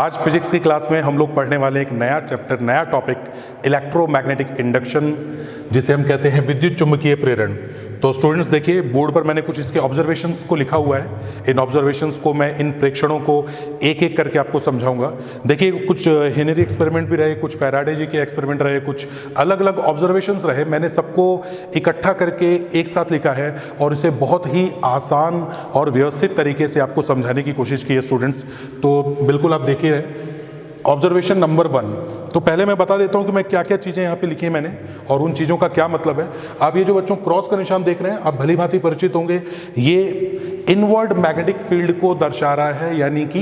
आज फिजिक्स की क्लास में हम लोग पढ़ने वाले एक नया चैप्टर, नया टॉपिक, इलेक्ट्रोमैग्नेटिक इंडक्शन, जिसे हम कहते हैं विद्युत चुंबकीय प्रेरण। तो स्टूडेंट्स देखिए, बोर्ड पर मैंने कुछ इसके ऑब्जर्वेशंस को लिखा हुआ है। इन ऑब्जर्वेशंस को मैं, इन प्रेक्षणों को एक एक करके आपको समझाऊंगा। देखिए, कुछ हेनरी एक्सपेरिमेंट भी रहे, कुछ फैराडे जी के एक्सपेरिमेंट रहे, कुछ अलग अलग ऑब्जर्वेशंस रहे। मैंने सबको इकट्ठा करके एक साथ लिखा है और इसे बहुत ही आसान और व्यवस्थित तरीके से आपको समझाने की कोशिश की है स्टूडेंट्स। तो बिल्कुल आप देखिए ऑब्जर्वेशन नंबर 1। तो पहले मैं बता देता हूं कि मैं क्या क्या चीज़ें यहाँ पे लिखी हैं मैंने और उन चीज़ों का क्या मतलब है। आप ये जो बच्चों क्रॉस का निशान देख रहे हैं, आप भली भांति परिचित होंगे। ये इनवर्ड मैग्नेटिक फील्ड को दर्शा रहा है, यानी कि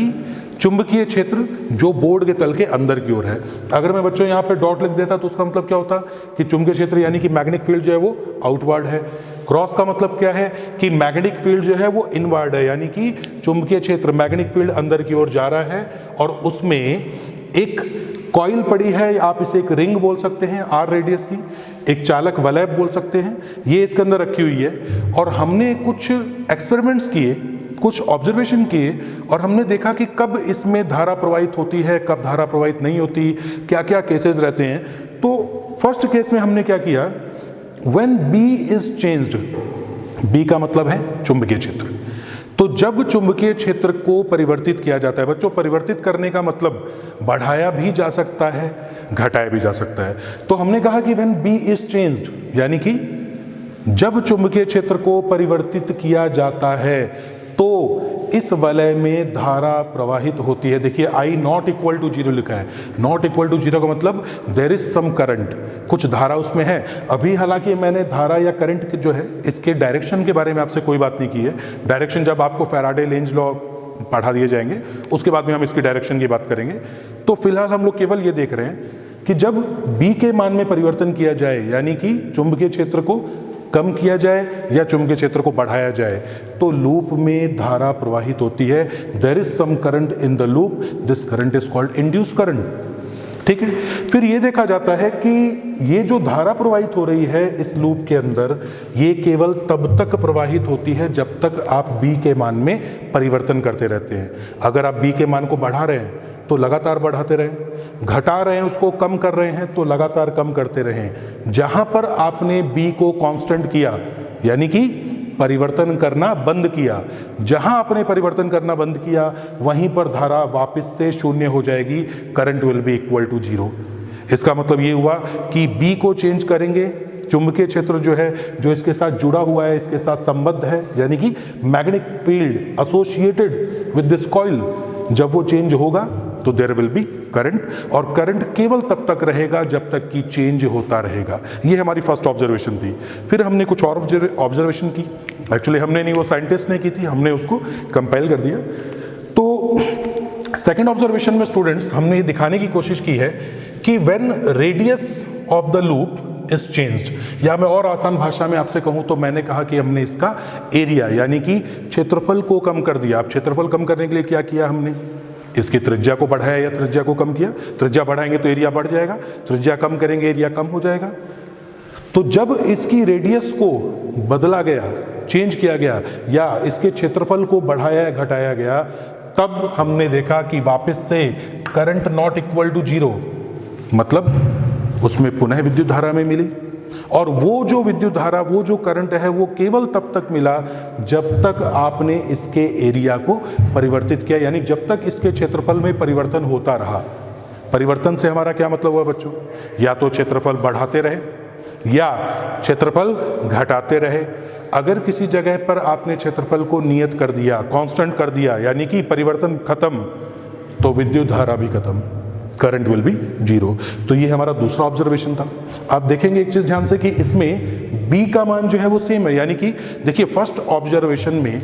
चुंबकीय क्षेत्र जो बोर्ड के तल के अंदर की ओर है। अगर मैं बच्चों यहाँ पे डॉट लिख देता तो उसका मतलब क्या होता कि चुंबकीय क्षेत्र यानी कि मैग्नेटिक फील्ड जो है वो आउटवर्ड है। क्रॉस का मतलब क्या है कि मैग्नेटिक फील्ड जो है वो इनवर्ड है, यानी कि चुंबकीय क्षेत्र मैग्नेटिक फील्ड अंदर की ओर जा रहा है और उसमें एक कॉइल पड़ी है। आप इसे एक रिंग बोल सकते हैं आर रेडियस की, एक चालक वलय बोल सकते हैं, ये इसके अंदर रखी हुई है। और हमने कुछ एक्सपेरिमेंट्स किए, कुछ ऑब्जर्वेशन किए और हमने देखा कि कब इसमें धारा प्रवाहित होती है, कब धारा प्रवाहित नहीं होती, क्या क्या केसेस रहते हैं। तो फर्स्ट केस में हमने क्या किया, when B is changed, B का मतलब है चुंबकीय क्षेत्र। तो जब चुंबकीय क्षेत्र को परिवर्तित किया जाता है, बच्चों परिवर्तित करने का मतलब बढ़ाया भी जा सकता है, घटाया भी जा सकता है। तो हमने कहा कि व्हेन B इज चेंज्ड, यानी कि जब चुंबकीय क्षेत्र को परिवर्तित किया जाता है तो इस वलय में धारा प्रवाहित होती है। देखिए I नॉट इक्वल टू 0 लिखा है। नॉट इक्वल टू 0 का मतलब देयर इज सम करंट, कुछ धारा उसमें है। अभी हालांकि मैंने धारा या करंट जो है इसके डायरेक्शन के बारे में आपसे कोई बात नहीं की है। डायरेक्शन जब आपको फैराडे लेंज लॉ पढ़ा दिए जाएंगे उसके बाद में हम इसकी डायरेक्शन की बात करेंगे। तो फिलहाल हम लोग केवल ये देख रहे हैं कि जब B के मान में परिवर्तन किया जाए, यानी कि चुंबकीय क्षेत्र को कम किया जाए या चुंबकीय क्षेत्र को बढ़ाया जाए, तो लूप में धारा प्रवाहित होती है। There is some current in the loop, this current is called induced current. ठीक है, फिर ये देखा जाता है कि ये जो धारा प्रवाहित हो रही है इस लूप के अंदर, ये केवल तब तक प्रवाहित होती है जब तक आप B के मान में परिवर्तन करते रहते हैं। अगर आप B के मान को बढ़ा रहे हैं तो लगातार बढ़ाते रहें, घटा रहे हैं उसको, कम कर रहे हैं तो लगातार कम करते रहें। जहां पर आपने B को कांस्टेंट किया, यानी कि परिवर्तन करना बंद किया, जहां आपने परिवर्तन करना बंद किया वहीं पर धारा वापस से शून्य हो जाएगी। Current will be equal to 0। इसका मतलब ये हुआ कि B को चेंज करेंगे, चुंबकीय क्षेत्र जो है, जो इसके साथ जुड़ा हुआ है, इसके साथ संबद्ध है, यानी कि magnetic field associated with this coil, जब वो चेंज होगा तो देयर विल बी करंट, और करंट केवल तब तक रहेगा जब तक कि चेंज होता रहेगा। ये हमारी फर्स्ट ऑब्जर्वेशन थी। फिर हमने कुछ और ऑब्जर्वेशन की। एक्चुअली हमने नहीं, वो साइंटिस्ट ने की थी, हमने उसको कंपाइल कर दिया। तो सेकेंड ऑब्जर्वेशन में स्टूडेंट्स हमने ये दिखाने की कोशिश की है कि when radius of the loop is changed, या मैं और आसान भाषा में आपसे कहूं तो मैंने कहा कि हमने इसका एरिया यानी कि क्षेत्रफल को कम कर दिया। अब क्षेत्रफल कम करने के लिए क्या किया हमने, इसकी त्रिज्या को बढ़ाया या त्रिज्या को कम किया। त्रिज्या बढ़ाएंगे तो एरिया बढ़ जाएगा, त्रिज्या कम करेंगे एरिया कम हो जाएगा। तो जब इसकी रेडियस को बदला गया, चेंज किया गया, या इसके क्षेत्रफल को बढ़ाया या घटाया गया, तब हमने देखा कि वापस से करंट नॉट इक्वल टू 0, मतलब उसमें पुनः विद्युत धारा में मिली। और वो जो विद्युत धारा, वो जो करंट है, वो केवल तब तक मिला जब तक आपने इसके एरिया को परिवर्तित किया, यानी जब तक इसके क्षेत्रफल में परिवर्तन होता रहा। परिवर्तन से हमारा क्या मतलब हुआ बच्चों, या तो क्षेत्रफल बढ़ाते रहे या क्षेत्रफल घटाते रहे। अगर किसी जगह पर आपने क्षेत्रफल को नियत कर दिया, कांस्टेंट कर दिया, यानी कि परिवर्तन खत्म, तो विद्युत धारा भी खत्म, करंट विल बी 0। तो ये हमारा दूसरा ऑब्जर्वेशन था। आप देखेंगे एक चीज ध्यान से कि इसमें B का मान जो है वो सेम है, यानी कि देखिए फर्स्ट ऑब्जर्वेशन में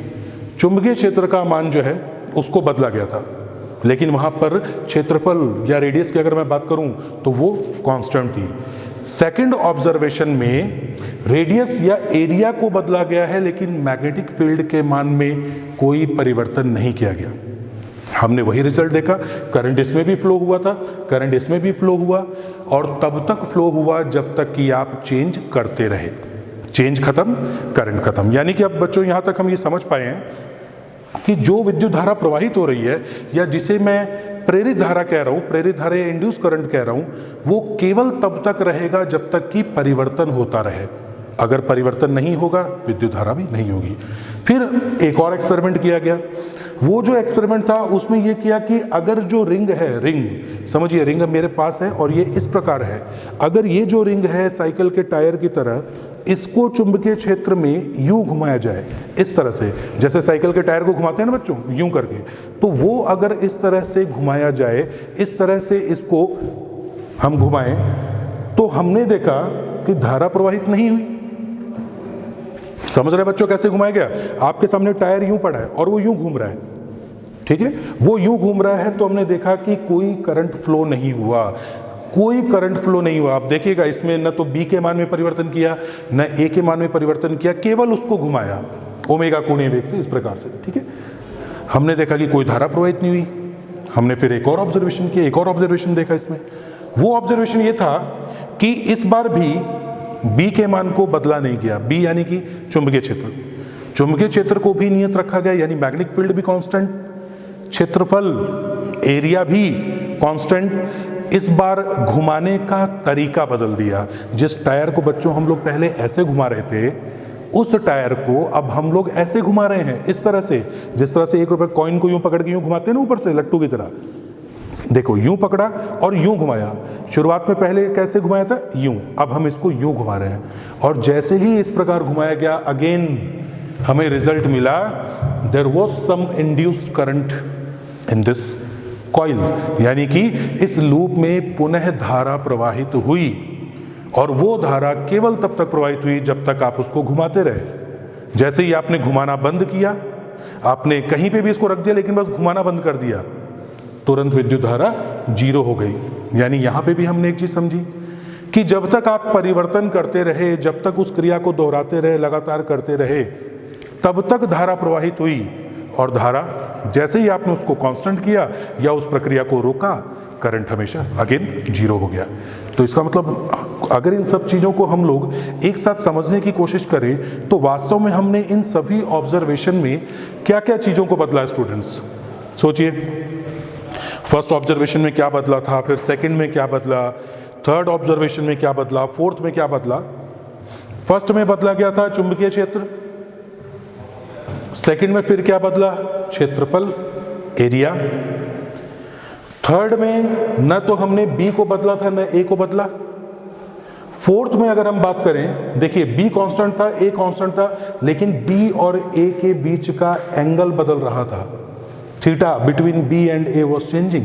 चुंबकीय क्षेत्र का मान जो है उसको बदला गया था, लेकिन वहां पर क्षेत्रफल या रेडियस की अगर मैं बात करूं तो वो कांस्टेंट थी। सेकंड ऑब्जर्वेशन में रेडियस या एरिया को बदला गया है, लेकिन मैग्नेटिक फील्ड के मान में कोई परिवर्तन नहीं किया गया। हमने वही रिजल्ट देखा, करंट इसमें भी फ्लो हुआ था, करंट इसमें भी फ्लो हुआ, और तब तक फ्लो हुआ जब तक कि आप चेंज करते रहे। चेंज खत्म, करंट खत्म। यानी कि अब बच्चों यहाँ तक हम ये समझ पाए हैं कि जो विद्युत धारा प्रवाहित हो रही है, या जिसे मैं प्रेरित धारा कह रहा हूं, प्रेरित धारा या इंड्यूस करंट कह रहा हूं, वो केवल तब तक रहेगा जब तक कि परिवर्तन होता रहे। अगर परिवर्तन नहीं होगा विद्युत धारा भी नहीं होगी। फिर एक और एक्सपेरिमेंट किया गया। वो जो एक्सपेरिमेंट था उसमें ये किया कि अगर जो रिंग है, रिंग समझिए, रिंग मेरे पास है और ये इस प्रकार है, अगर ये जो रिंग है साइकिल के टायर की तरह, इसको चुंबकीय क्षेत्र में यूं घुमाया जाए, इस तरह से, जैसे साइकिल के टायर को घुमाते हैं ना बच्चों, यूं करके, तो वो अगर इस तरह से घुमाया जाए, इस तरह से इसको हम घुमाएं, तो हमने देखा कि धारा प्रवाहित नहीं हुई। समझ रहे बच्चों कैसे घुमाया गया? आपके सामने टायर यूं पड़ा है और वो यूं घूम रहा है, ठीक है, वो यूं घूम रहा है, तो हमने देखा कि कोई करंट फ्लो नहीं हुआ, कोई करंट फ्लो नहीं हुआ। आप देखिएगा इसमें न तो बी के मान में परिवर्तन किया, न ए के मान में परिवर्तन किया, केवल उसको घुमाया ओमेगा कोणीय वेग से, इस प्रकार से, ठीक है। हमने देखा कि कोई धारा प्रवाहित नहीं हुई। हमने फिर एक और ऑब्जर्वेशन किया, एक और ऑब्जर्वेशन देखा इसमें। वो ऑब्जर्वेशन ये था कि इस बार भी बी के मान को बदला नहीं गया। बी यानी कि चुंबकीय क्षेत्र, चुंबकीय क्षेत्र को भी नियत रखा गया, यानी मैग्नेटिक फील्ड भी कांस्टेंट, क्षेत्रफल एरिया भी कांस्टेंट। इस बार घुमाने का तरीका बदल दिया। जिस टायर को बच्चों हम लोग पहले ऐसे घुमा रहे थे, उस टायर को अब हम लोग ऐसे घुमा रहे हैं, इस तरह से, जिस तरह से 1 रुपए कॉइन को यूं पकड़ के यूं घुमाते हैं ना ऊपर से लट्टू की तरह। देखो यूं पकड़ा और यूं घुमाया। शुरुआत में पहले कैसे घुमाया था? यूं। अब हम इसको यूं घुमा रहे हैं, और जैसे ही इस प्रकार घुमाया गया, अगेन हमें रिजल्ट मिला, there was some induced current in this coil, यानी कि इस लूप में पुनः धारा प्रवाहित हुई, और वो धारा केवल तब तक प्रवाहित हुई जब तक आप उसको घुमाते रहे। जैसे ही आपने घुमाना बंद किया, आपने कहीं पे भी इसको रख दिया लेकिन बस घुमाना बंद कर दिया, तुरंत विद्युत धारा 0 हो गई। यानी यहां पे भी हमने एक चीज समझी कि जब तक आप परिवर्तन करते रहे, जब तक उस क्रिया को दोहराते रहे, लगातार करते रहे, तब तक धारा प्रवाहित हुई, और धारा जैसे ही आपने उसको कांस्टेंट किया या उस प्रक्रिया को रोका, करंट हमेशा अगेन 0 हो गया। तो इसका मतलब अगर इन सब चीज़ों को हम लोग एक साथ समझने की कोशिश करें, तो वास्तव में हमने इन सभी ऑब्जर्वेशन में क्या क्या चीज़ों को बदला है स्टूडेंट्स? सोचिए, फर्स्ट ऑब्जर्वेशन में क्या बदला था, फिर सेकंड में क्या बदला, थर्ड ऑब्जर्वेशन में क्या बदला, फोर्थ में क्या बदला। फर्स्ट में बदला गया था चुंबकीय क्षेत्र, सेकंड में फिर क्या बदला? क्षेत्रफल, एरिया। थर्ड में न तो हमने बी को बदला था न ए को बदला। फोर्थ में अगर हम बात करें, देखिए बी कांस्टेंट था, ए कांस्टेंट था, लेकिन बी और ए के बीच का एंगल बदल रहा था। Theta between B and A was changing.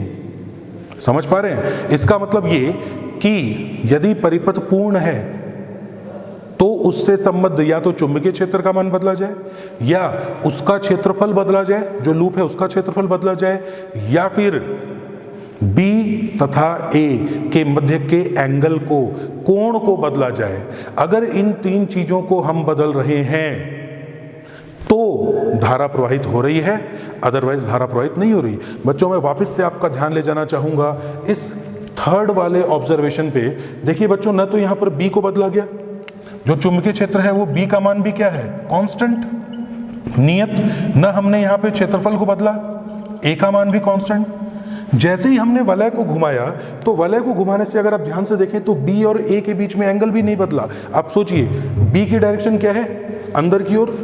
समझ पा रहे हैं? इसका मतलब ये कि यदि परिपथ पूर्ण है तो उससे संबद्ध या तो चुंबकीय क्षेत्र का मान बदला जाए, या उसका क्षेत्रफल बदला जाए, जो लूप है उसका क्षेत्रफल बदला जाए, या फिर बी तथा ए के मध्य के एंगल को, कोण को बदला जाए। अगर इन तीन चीजों को हम बदल रहे हैं तो धारा प्रवाहित हो रही है, अदरवाइज धारा प्रवाहित नहीं हो रही। बच्चों, मैं वापस से आपका ध्यान ले जाना चाहूंगा इस थर्ड वाले ऑब्जर्वेशन पे। देखिए बच्चों, न तो यहां पर बी को बदला गया, जो चुंबकीय क्षेत्र है वो बी का मान भी क्या है? कांस्टेंट, नियत। न हमने यहां पे क्षेत्रफल को बदला, ए का मान भी कांस्टेंट। जैसे ही हमने वलय को घुमाया, तो वलय को घुमाने से अगर आप ध्यान से देखें तो बी और ए के बीच में एंगल भी नहीं बदला। आप सोचिए, बी की डायरेक्शन क्या है? अंदर की ओर।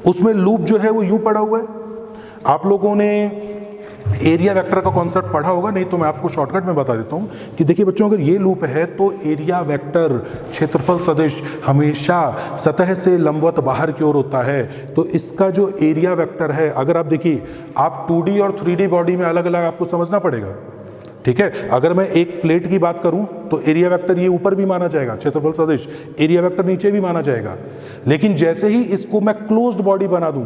उसमें लूप जो है वो यूं पड़ा हुआ है। आप लोगों ने एरिया वेक्टर का कॉन्सेप्ट पढ़ा होगा, नहीं तो मैं आपको शॉर्टकट में बता देता हूं कि देखिए बच्चों, अगर ये लूप है तो एरिया वेक्टर, क्षेत्रफल सदिश, हमेशा सतह से लंबवत बाहर की ओर होता है। तो इसका जो एरिया वेक्टर है, अगर आप देखिए, आप 2D और 3D बॉडी में अलग अलग आपको समझना पड़ेगा, ठीक है। अगर मैं एक प्लेट की बात करूं तो एरिया वेक्टर ये ऊपर भी माना जाएगा, क्षेत्रफल सदिश, एरिया वेक्टर नीचे भी माना जाएगा। लेकिन जैसे ही इसको मैं क्लोज्ड बॉडी बना दूं,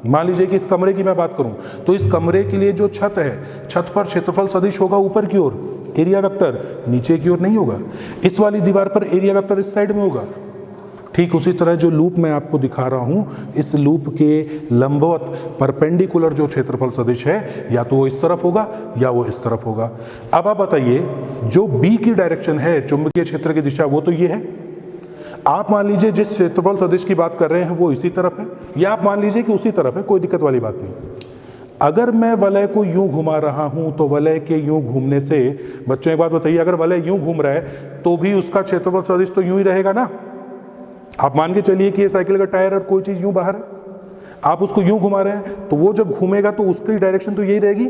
मान लीजिए कि इस कमरे की मैं बात करूं, तो इस कमरे के लिए जो छत है, छत पर क्षेत्रफल सदिश होगा ऊपर की ओर, एरिया वेक्टर नीचे की ओर नहीं होगा। इस वाली दीवार पर एरिया वेक्टर इस साइड में होगा। ठीक उसी तरह जो लूप मैं आपको दिखा रहा हूं, इस लूप के लंबवत परपेंडिकुलर जो क्षेत्रफल सदिश है, या तो वो इस तरफ होगा या वो इस तरफ होगा। अब आप बताइए, जो बी की डायरेक्शन है, चुंबकीय क्षेत्र की दिशा, वो तो ये है। आप मान लीजिए जिस क्षेत्रफल सदिश की बात कर रहे हैं वो इसी तरफ है, या आप मान लीजिए कि उसी तरफ है, कोई दिक्कत वाली बात नहीं। अगर मैं वलय को यूं घुमा रहा हूं तो वलय के यूं घूमने से, बच्चों एक बात बताइए, अगर वलय यूं घूम रहा है तो भी उसका क्षेत्रफल सदिश तो यूं ही रहेगा ना। आप मान के चलिए कि ये साइकिल का टायर और कोई चीज यूं बाहर है, आप उसको यूं घुमा रहे हैं तो वो जब घूमेगा तो उसकी डायरेक्शन तो यही रहेगी,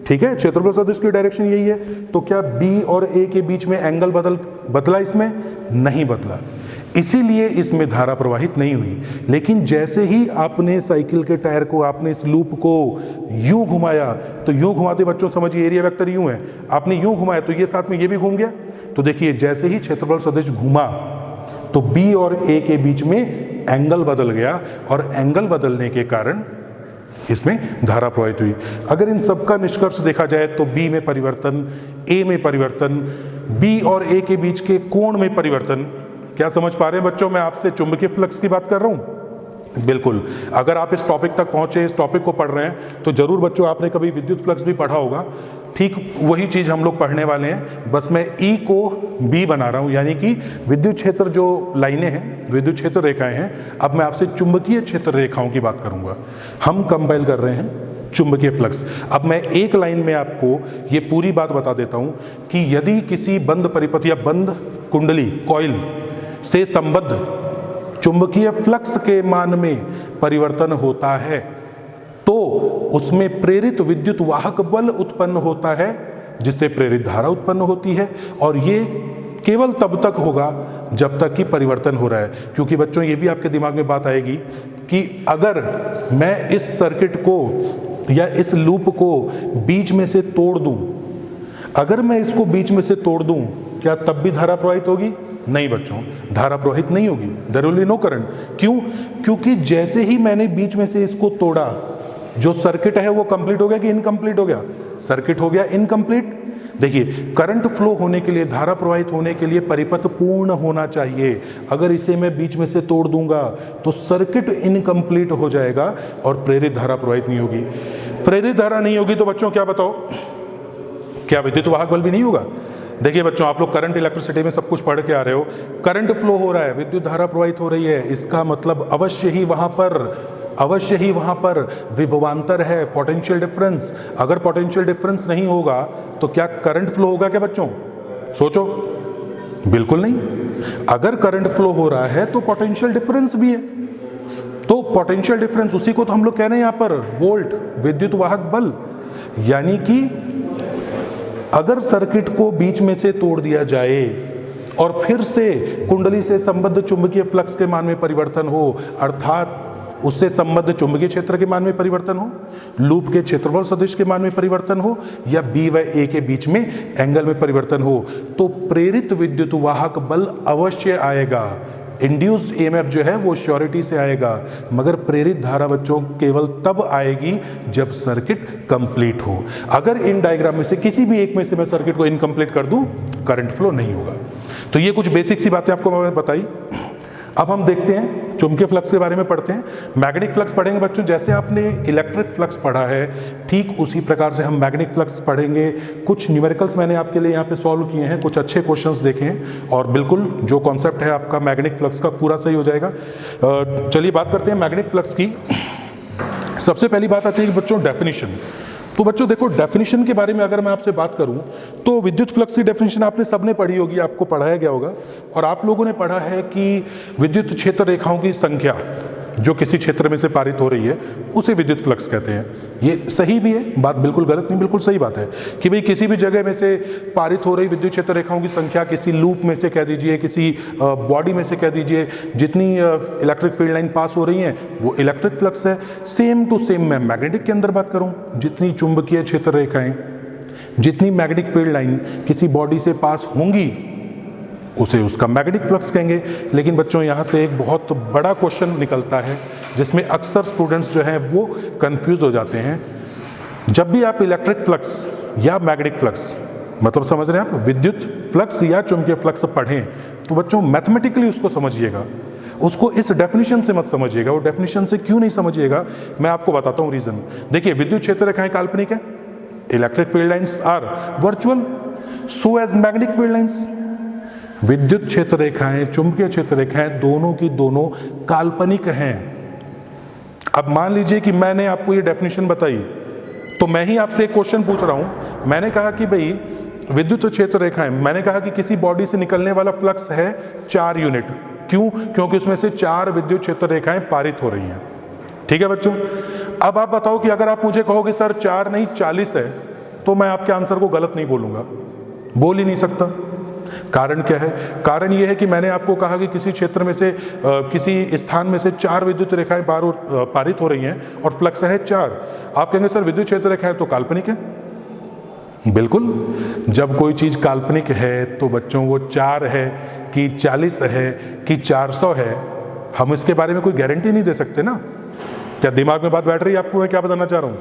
ठीक है, क्षेत्रफल सदिश की डायरेक्शन यही है। तो क्या बी और ए के बीच में एंगल बदला? इसमें नहीं बदला, इसीलिए इसमें धारा प्रवाहित नहीं हुई। लेकिन जैसे ही आपने साइकिल के टायर को, आपने इस लूप को यूं घुमाया, तो यूं घुमाते बच्चों समझिए एरिया वेक्टर यूं है, आपने यूं घुमाया तो ये साथ में ये भी घूम गया। तो देखिए जैसे ही क्षेत्रफल सदिश घूमा तो बी और ए के बीच में एंगल बदल गया, और एंगल बदलने के कारण इसमें धारा प्रवाहित हुई। अगर इन सब का निष्कर्ष देखा जाए तो बी में परिवर्तन, ए में परिवर्तन, बी और ए के बीच के कोण में परिवर्तन। क्या समझ पा रहे हैं बच्चों, मैं आपसे चुंबकीय फ्लक्स की बात कर रहा हूं? बिल्कुल। अगर आप इस टॉपिक तक पहुंचे, इस टॉपिक को पढ़ रहे हैं, तो जरूर बच्चों आपने कभी विद्युत फ्लक्स भी पढ़ा होगा। ठीक वही चीज हम लोग पढ़ने वाले हैं, बस मैं ई को बी बना रहा हूं, यानी कि विद्युत क्षेत्र जो लाइनें हैं, विद्युत क्षेत्र रेखाएं हैं, अब मैं आपसे चुंबकीय क्षेत्र रेखाओं की बात करूंगा। हम कंपाइल कर रहे हैं चुंबकीय फ्लक्स। अब मैं एक लाइन में आपको ये पूरी बात बता देता हूं कि यदि किसी बंद परिपथ या बंद कुंडली कॉइल से संबद्ध चुंबकीय फ्लक्स के मान में परिवर्तन होता है तो उसमें प्रेरित विद्युत वाहक बल उत्पन्न होता है, जिससे प्रेरित धारा उत्पन्न होती है। और ये केवल तब तक होगा जब तक कि परिवर्तन हो रहा है। क्योंकि बच्चों ये भी आपके दिमाग में बात आएगी कि अगर मैं इस सर्किट को या इस लूप को बीच में से तोड़ दूं, अगर मैं इसको बीच में से तोड़ दूं, क्या तब भी धारा प्रवाहित होगी? नहीं बच्चों, धारा प्रवाहित नहीं होगी, there will be no current. क्यों? क्योंकि जैसे ही मैंने बीच में से इसको तोड़ा, जो सर्किट है वो कंप्लीट हो गया कि इनकम्प्लीट हो गया? सर्किट हो गया इनकम्प्लीट। देखिए, करंट फ्लो होने के लिए, धारा प्रवाहित होने के लिए परिपथ पूर्ण होना चाहिए। अगर इसे मैं बीच में से तोड़ दूंगा तो सर्किट इनकम्प्लीट हो जाएगा और प्रेरित धारा प्रवाहित नहीं होगी। प्रेरित धारा नहीं होगी तो बच्चों क्या बताओ, क्या विद्युत वाहक बल भी नहीं होगा? देखिए बच्चों, आप लोग करंट इलेक्ट्रिसिटी में सब कुछ पढ़ के आ रहे हो, करंट फ्लो हो रहा है, विद्युत धारा प्रवाहित हो रही है, इसका मतलब अवश्य ही वहां पर विभवांतर है, पोटेंशियल डिफरेंस। अगर पोटेंशियल डिफरेंस नहीं होगा तो क्या करंट फ्लो होगा क्या बच्चों? सोचो, बिल्कुल नहीं। अगर करंट फ्लो हो रहा है तो पोटेंशियल डिफरेंस भी है, तो पोटेंशियल डिफरेंस उसी को तो हम लोग कह रहे हैं यहां पर वोल्ट, विद्युत वाहक बल। यानी कि अगर सर्किट को बीच में से तोड़ दिया जाए और फिर से कुंडली से संबद्ध चुंबकीय फ्लक्स के मान में परिवर्तन हो, अर्थात उससे संबद्ध चुंबकीय क्षेत्र के मान में परिवर्तन हो, लूप के क्षेत्रफल सदिश के मान में परिवर्तन हो, या बी व ए के बीच में एंगल में परिवर्तन हो, तो प्रेरित विद्युत वाहक बल अवश्य आएगा। इंड्यूस्ड ईएमएफ जो है वो श्योरिटी से आएगा, मगर प्रेरित धारा बच्चों केवल तब आएगी जब सर्किट कंप्लीट हो। अगर इन डायग्राम में से किसी भी एक में से मैं सर्किट को इनकम्प्लीट कर दूं, करंट फ्लो नहीं होगा। तो ये कुछ बेसिक सी बातें आपको मैं बताई। अब हम देखते हैं चुंबकीय फ्लक्स के बारे में पढ़ते हैं। मैग्नेटिक फ्लक्स पढ़ेंगे बच्चों, जैसे आपने इलेक्ट्रिक फ्लक्स पढ़ा है ठीक उसी प्रकार से हम मैग्नेटिक फ्लक्स पढ़ेंगे। कुछ न्यूमेरिकल्स मैंने आपके लिए यहाँ पे सॉल्व किए हैं, कुछ अच्छे क्वेश्चंस देखे हैं, और बिल्कुल जो कॉन्सेप्ट है आपका मैग्नेटिक फ्लक्स का पूरा सही हो जाएगा। चलिए बात करते हैं मैग्नेटिक फ्लक्स की। सबसे पहली बात आती है बच्चों डेफिनेशन। तो बच्चों देखो, डेफिनेशन के बारे में अगर मैं आपसे बात करूं तो विद्युत फ्लक्स की डेफिनेशन आपने सबने पढ़ी होगी, आपको पढ़ाया गया होगा, और आप लोगों ने पढ़ा है कि विद्युत क्षेत्र रेखाओं की संख्या जो किसी क्षेत्र में से पारित हो रही है उसे विद्युत फ्लक्स कहते हैं। ये सही भी है, बात बिल्कुल गलत नहीं, बिल्कुल सही बात है कि भाई किसी भी जगह में से पारित हो रही विद्युत क्षेत्र रेखाओं की संख्या, किसी लूप में से कह दीजिए, किसी बॉडी में से कह दीजिए, जितनी इलेक्ट्रिक फील्ड लाइन पास हो रही हैं वो इलेक्ट्रिक फ्लक्स है। सेम टू सेम मैं मैग्नेटिक के अंदर बात करूँ, जितनी चुंबकीय क्षेत्र रेखाएं, जितनी मैग्नेटिक फील्ड लाइन किसी बॉडी से पास होंगी उसे उसका मैग्नेटिक फ्लक्स कहेंगे। लेकिन बच्चों यहाँ से एक बहुत बड़ा क्वेश्चन निकलता है जिसमें अक्सर स्टूडेंट्स जो हैं वो कंफ्यूज हो जाते हैं। जब भी आप इलेक्ट्रिक फ्लक्स या मैग्नेटिक फ्लक्स, मतलब समझ रहे हैं आप, विद्युत फ्लक्स या चुंबकीय फ्लक्स पढ़ें तो बच्चों मैथमेटिकली उसको समझिएगा, उसको इस डेफिनेशन से मत समझिएगा। वो डेफिनेशन से क्यों नहीं समझिएगा, मैं आपको बताता हूँ रीजन। देखिए, विद्युत क्षेत्र रेखाएं काल्पनिक है, electric field lines are virtual, so as magnetic field lines. विद्युत क्षेत्र रेखाएं, चुंबकीय क्षेत्र रेखाएं दोनों की दोनों काल्पनिक हैं। अब मान लीजिए कि मैंने आपको ये डेफिनेशन बताई, तो मैं ही आपसे एक क्वेश्चन पूछ रहा हूं। मैंने कहा कि भाई विद्युत क्षेत्र रेखाएं, मैंने कहा कि किसी बॉडी से निकलने वाला फ्लक्स है 4 यूनिट। क्यों? क्योंकि उसमें से 4 विद्युत क्षेत्र रेखाएं पारित हो रही हैं। ठीक है बच्चों, अब आप बताओ कि अगर आप मुझे कहोगे सर 4 नहीं 40 है, तो मैं आपके आंसर को गलत नहीं बोलूंगा, बोल ही नहीं सकता। कारण क्या है? कारण यह है कि मैंने आपको कहा कि किसी क्षेत्र में से किसी स्थान में से 4 विद्युत रेखाएं पारित हो रही हैं और फ्लक्स है 4। आप कहेंगे सर विद्युत क्षेत्र रेखाएं तो काल्पनिक है। बिल्कुल, जब कोई चीज काल्पनिक है तो बच्चों वो 4 है कि 40 है कि 400 है, हम इसके बारे में कोई गारंटी नहीं दे सकते ना। क्या दिमाग में बात बैठ रही है आपको? मैं क्या बताना चाह रहा हूं?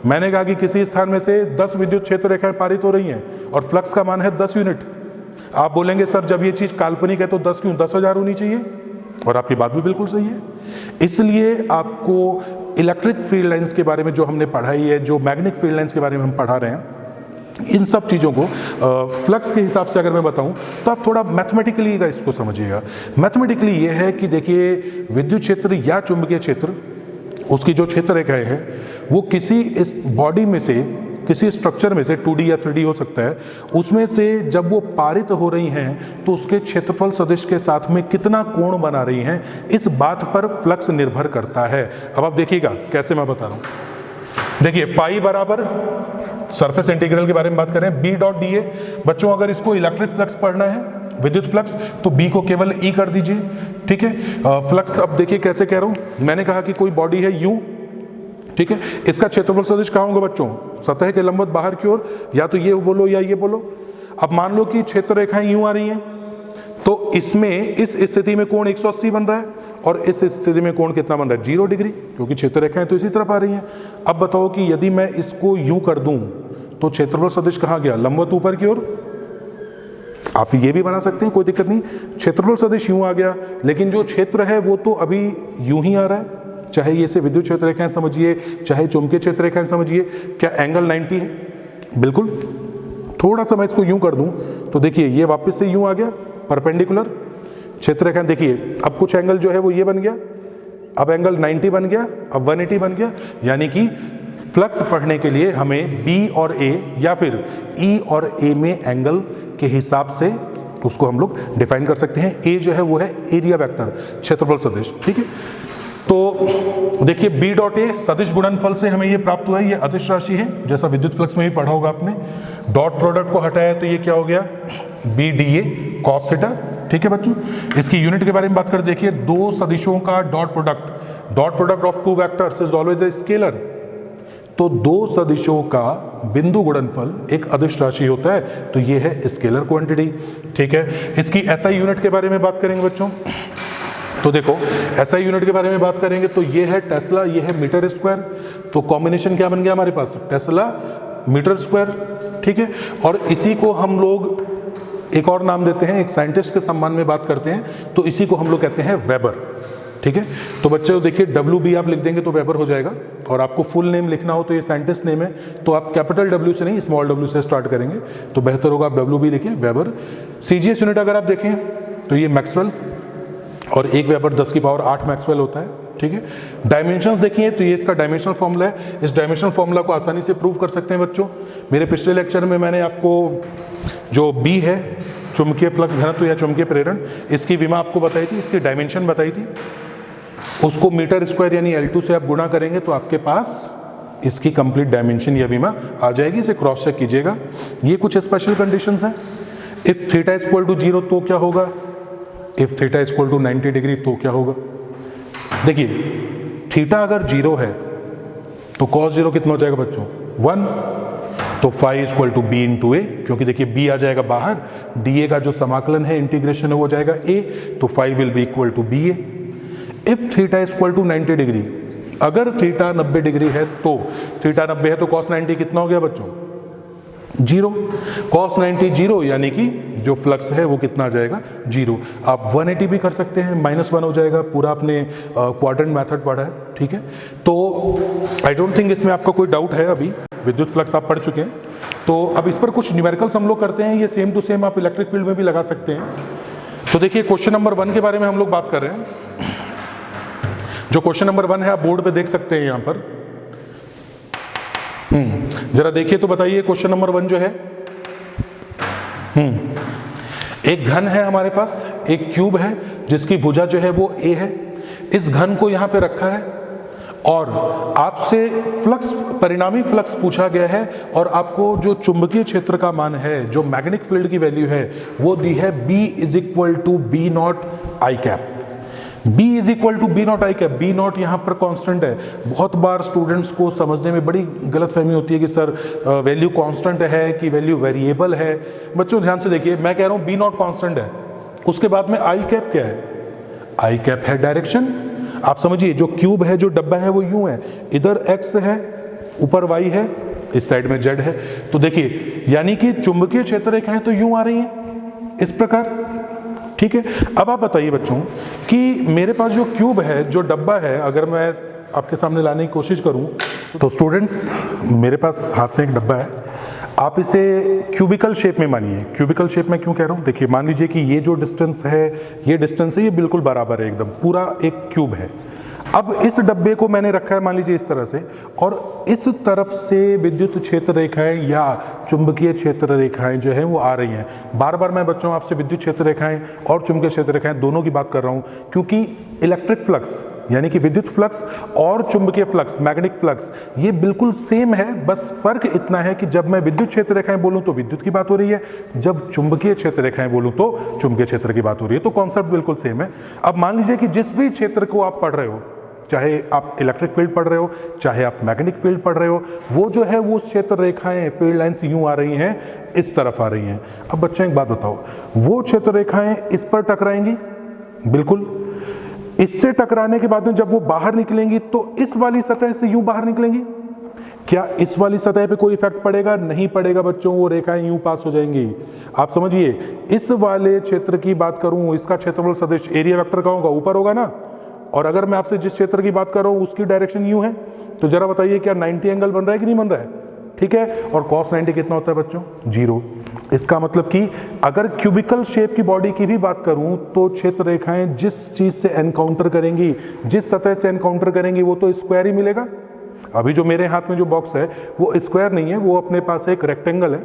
मैंने कहा कि किसी स्थान में से 10 विद्युत क्षेत्र रेखाएं पारित हो रही हैं और फ्लक्स का मान है 10 यूनिट। आप बोलेंगे सर जब ये चीज काल्पनिक है तो 10 क्यों? 10,000 होनी चाहिए। और आपकी बात भी बिल्कुल सही है। इसलिए आपको इलेक्ट्रिक फील्ड लाइंस के बारे में जो हमने पढ़ाई है, जो मैग्नेटिक फील्ड लाइंस के बारे में हम पढ़ा रहे हैं, इन सब चीज़ों को फ्लक्स के हिसाब से अगर मैं बताऊं तो आप थोड़ा मैथमेटिकली का इसको समझिएगा। मैथमेटिकली ये है कि देखिए विद्युत क्षेत्र या चुंबकीय क्षेत्र, उसकी जो क्षेत्र रेखाएं हैं वो किसी इस बॉडी में से, किसी स्ट्रक्चर में से 2D या 3D हो सकता है, उसमें से जब वो पारित हो रही हैं तो उसके क्षेत्रफल सदिश के साथ में कितना कोण बना रही हैं, इस बात पर फ्लक्स निर्भर करता है। अब आप देखिएगा कैसे मैं बता रहा हूं। देखिए फाई बराबर सरफेस इंटीग्रल के बारे में बात करें, बी डॉट डी ए। बच्चों अगर इसको इलेक्ट्रिक फ्लक्स पढ़ना है, विद्युत फ्लक्स, तो बी को केवल ई कर दीजिए। ठीक है, फ्लक्स अब देखिए कैसे कह रहा हूं। मैंने कहा कि कोई बॉडी है यू, ठीक है, इसका क्षेत्रफल सदिश कहाँ होगा बच्चों? सतह के लंबवत बाहर की ओर, या तो ये बोलो या ये बोलो। अब मान लो कि क्षेत्र रेखाएं यूं आ रही हैं, तो इसमें इस स्थिति में कोण 180 बन रहा है और इस स्थिति में कोण कितना बन रहा है? 0 डिग्री, क्योंकि क्षेत्र रेखाएं तो इसी तरफ आ रही हैं। अब बताओ कि यदि मैं इसको यूं कर दूं तो क्षेत्रफल सदिश कहाँ गया? लंबवत ऊपर की ओर। आप ये भी बना सकते हैं, कोई दिक्कत नहीं। क्षेत्रफल सदिश यूं आ गया, लेकिन जो क्षेत्र है वो तो अभी यूं ही आ रहा है, चाहे ये से विद्युत क्षेत्र रेखाएं समझिए, चाहे चुंबकीय क्षेत्र रेखाएं समझिए। क्या एंगल 90 है? बिल्कुल। थोड़ा सा मैं इसको यूं कर दूं तो देखिए ये वापस से यूं आ गया परपेंडिकुलर। क्षेत्र रेखाएं देखिए, अब कुछ एंगल जो है वो ये बन गया, अब एंगल 90 बन गया, अब 180 बन गया। यानी कि फ्लक्स पढ़ने के लिए हमें बी और ए या फिर ई और ए में एंगल के हिसाब से उसको हम लोग डिफाइन कर सकते हैं। ए जो है वो है एरिया वेक्टर, क्षेत्रफल सदिश। ठीक है, तो देखिए बी डॉट ए सदिश गुणनफल से हमें ये प्राप्त हुआ है, ये अदिश राशि है, जैसा विद्युत फ्लक्स में भी पढ़ा होगा आपने। डॉट प्रोडक्ट को हटाया तो ये क्या हो गया? B D A cos theta. ठीक है बच्चों, इसकी यूनिट के बारे में बात कर, देखिए दो सदिशों का dot product of two vectors is always a scalar. तो दो सदिशों का बिंदु गुणनफल एक अदिश राशि होता है, तो ये है स्केलर क्वांटिटी। ठीक है, इसकी एसआई यूनिट के बारे में बात करेंगे बच्चों। तो देखो एसआई यूनिट के बारे में बात करेंगे तो ये है टेस्ला, ये है मीटर स्क्वायर। तो कॉम्बिनेशन क्या बन गया हमारे पास? Tesla metre square. ठीक है, और इसी को हम लोग एक और नाम देते हैं, एक साइंटिस्ट के सम्मान में बात करते हैं, तो इसी को हम लोग कहते हैं वेबर। ठीक है, तो बच्चों देखिए WB आप लिख देंगे तो वेबर हो जाएगा, और आपको फुल नेम लिखना हो तो ये साइंटिस्ट नेम है, तो आप कैपिटल W से नहीं स्मॉल w से स्टार्ट करेंगे तो बेहतर होगा, आप WB लिखें, वेबर। CGS यूनिट अगर आप देखें तो ये मैक्सवेल, और 1 वेबर 10 की पावर 8 मैक्सवेल होता है। ठीक है, डायमेंशंस देखिए तो ये इसका डायमेंशनल फॉर्मूला है। इस डायमेंशनल फॉर्मूला को आसानी से प्रूव कर सकते हैं बच्चों। मेरे पिछले लेक्चर में मैंने आपको जो B है, चुंबकीय फ्लक्स घनत्व या चुंबकीय प्रेरण, इसकी विमा आपको बताई थी, इसकी डायमेंशन बताई थी। उसको मीटर स्क्वायर यानी L2 से आप गुणा करेंगे तो आपके पास इसकी कंप्लीट डायमेंशन या विमा आ जाएगी। इसे क्रॉस चेक कीजिएगा। ये कुछ स्पेशल कंडीशंस हैं। If theta is equal to 0 तो क्या होगा? If theta is equal to 90 degree तो क्या होगा? देखिए थीटा अगर 0 है तो cos 0 कितना हो जाएगा बच्चों? 1। तो phi is equal to B into A, क्योंकि देखिए बी आ जाएगा बाहर, डी ए का जो समाकलन है इंटीग्रेशन है वो जाएगा ए, तो phi will be equal to B A. If theta is equal to 90 degree, अगर थीटा 90 डिग्री है तो थीटा 90 है तो cos 90 कितना हो गया बच्चों? 0। cos 90 0, यानी कि जो फ्लक्स है वो कितना आ जाएगा? 0। आप 180 भी कर सकते हैं, -1 हो जाएगा। पूरा आपने क्वाड्रेंट मेथड पढ़ा है। ठीक है, तो आई डोंट थिंक इसमें आपका कोई डाउट है। अभी विद्युत फ्लक्स आप पढ़ चुके हैं, तो अब इस पर कुछ न्यूमेरिकल्स हम लोग करते हैं। ये सेम टू सेम आप इलेक्ट्रिक फील्ड में भी लगा सकते हैं। तो देखिए क्वेश्चन नंबर 1 के बारे में हम लोग बात कर रहे हैं। जो क्वेश्चन नंबर 1 है आप बोर्ड पे देख सकते हैं यहाँ पर। जरा देखिए तो बताइए क्वेश्चन नंबर 1 जो है, एक घन है हमारे पास, एक क्यूब है जिसकी भुजा जो है वो a है। इस घन को यहाँ पे रखा है और आपसे फ्लक्स, परिणामी फ्लक्स पूछा गया है और आपको जो चुंबकीय क्षेत्र का मान है, जो मैग्नेटिक फील्ड की वैल्यू है वो दी है B = B not I cap. B = B not I cap. B not यहाँ पर कांस्टेंट है। बहुत बार स्टूडेंट्स को समझने में बड़ी गलतफहमी होती है कि सर वैल्यू कांस्टेंट है कि वैल्यू वेरिएबल है। बच्चों ध्यान से देखिए, मैं कह रहा हूँ B नॉट कांस्टेंट है, उसके बाद में आई कैप क्या है? आई कैप है डायरेक्शन। आप समझिए, जो क्यूब है, जो डब्बा है वो यूं है, इधर x है, ऊपर y है, इस साइड में z है। तो देखिए, यानी कि चुंबकीय क्षेत्र रेखाएं तो यूं आ रही हैं इस प्रकार, ठीक है। अब आप बताइए बच्चों कि मेरे पास जो क्यूब है, जो डब्बा है, अगर मैं आपके सामने लाने की कोशिश करूं तो स्टूडेंट्स, मेरे पास हाथ में एक डब्बा है, आप इसे क्यूबिकल शेप में मानिए। क्यूबिकल शेप में क्यों कह रहा हूँ? देखिए, मान लीजिए कि ये जो डिस्टेंस है, ये डिस्टेंस है, ये बिल्कुल बराबर है, एकदम पूरा एक क्यूब है। अब इस डब्बे को मैंने रखा है मान लीजिए इस तरह से, और इस तरफ से विद्युत क्षेत्र रेखाएं या चुंबकीय क्षेत्र रेखाएं जो है वो आ रही हैं। बार बार मैं बच्चों आपसे विद्युत क्षेत्र रेखाएं और चुंबकीय क्षेत्र रेखाएं दोनों की बात कर रहा हूं, क्योंकि इलेक्ट्रिक फ्लक्स यानी कि विद्युत फ्लक्स और चुंबकीय फ्लक्स, मैग्नेटिक फ्लक्स, ये बिल्कुल सेम है। बस फर्क इतना है कि जब मैं विद्युत क्षेत्र रेखाएं बोलूं तो विद्युत की बात हो रही है, जब चुंबकीय क्षेत्र रेखाएं बोलूं तो चुंबकीय क्षेत्र की बात हो रही है। तो कॉन्सेप्ट बिल्कुल सेम है। अब मान लीजिए कि जिस भी क्षेत्र को आप पढ़ रहे हो, चाहे आप इलेक्ट्रिक फील्ड पढ़ रहे हो, चाहे आप मैग्नेटिक फील्ड पढ़ रहे हो, वो जो है वो उस क्षेत्र रेखाएं, फील्ड लाइन्स यूं आ रही हैं, इस तरफ आ रही हैं। अब बच्चों एक बात बताओ, वो क्षेत्र रेखाएं इस पर टकराएंगी? बिल्कुल। इससे टकराने के बाद में जब वो बाहर निकलेंगी तो इस वाली सतह से यूं बाहर निकलेंगी। क्या इस वाली सतह पे कोई इफेक्ट पड़ेगा? नहीं पड़ेगा बच्चों, वो रेखाएं यूं पास हो जाएंगी। आप समझिए, इस वाले क्षेत्र की बात करूं, इसका क्षेत्रफल सदिश एरिया वेक्टर का होगा, ऊपर होगा ना। और अगर मैं आपसे जिस क्षेत्र की बात कर रहा हूं उसकी डायरेक्शन यूं है, तो जरा बताइए क्या 90 एंगल बन रहा है कि नहीं बन रहा है? ठीक है। और cos 90 कितना होता है बच्चों? 0। इसका मतलब कि अगर क्यूबिकल शेप की बॉडी की भी बात करूं तो क्षेत्र रेखाएं जिस चीज से एनकाउंटर करेंगी, जिस सतह से एनकाउंटर करेंगी, वो तो स्क्वायर ही मिलेगा। अभी जो मेरे हाथ में जो बॉक्स है वो स्क्वायर नहीं है, वो अपने पास एक रेक्टेंगल है,